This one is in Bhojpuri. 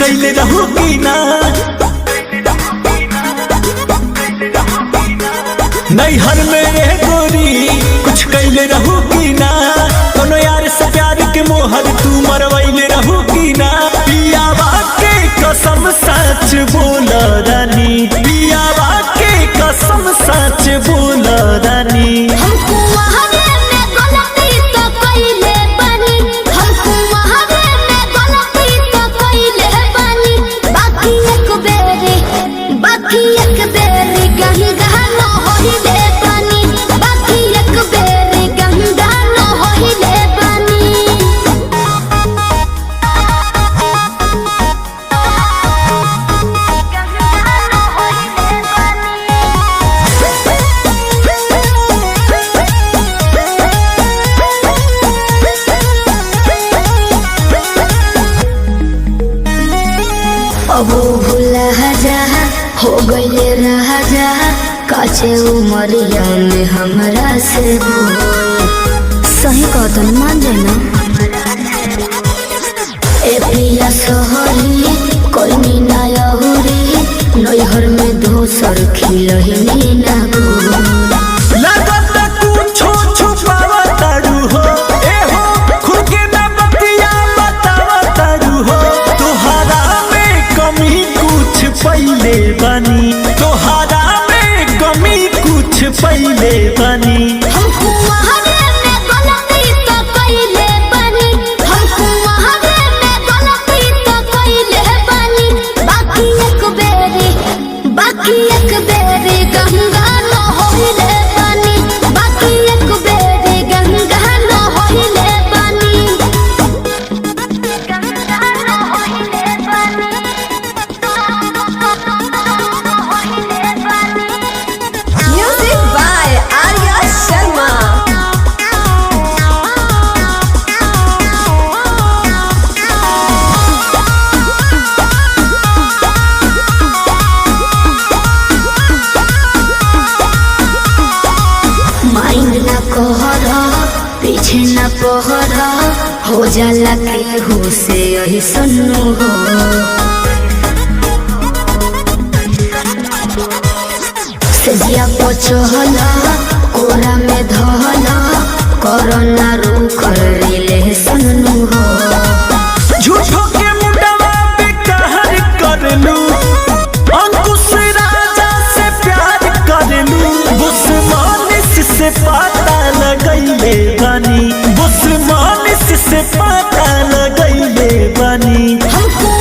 कैले रहू की ना नैहर मेरे गोरी कुछ कैले रहू की ना कोनो यार से प्यार के मोहर तू मरवैले रहू की ना पियावा के कसम सच बोल रानी पियावा के कसम सच बोल रानी हमको वहावे में गलती तो कइले बानी हमको वहावे में गलती तो कइले बानी बाकी एक बेरी गंगा न होइले बानी बाकी एक बेरी गंगा न होइले बानी अब भूला जा हो गईले राजा काचे उमरिया में हमरा से सही कहतन मान जाना ए पिया सहरी कोई ना यहुरी नैहर में दोसर खिलही ना लगत कुछो छुपावा तारू हो ए हो खुद के ना बतिया बतावा तारू हो तोहरा में कमी कुछ पहिले बनी तोहरा में कमी कुछ पहिले बनी हमको वहावे में गलती तो कइले बानी हमको वहावे में गलती तो कइले बानी बाकी एक बेरी गंगा न होइले बानी बाकी एक बेरी गंगा न होइले बानी गंगा न होइले बानी Music by Arya Sharma. Mind ना कहरा पीछे ना पहरा हो जाला के हो से यही सन्नु हो सजिया पचहला कोरा में धहला कोरोना रूख रिले सन्नु हो झूठो के मुंडवा पे कहर कर लू अंकुश राजा से प्यार कर लू बुस्मानिस से पता लगैले बनी बुस्मानिस से पता लगैले बनी हमको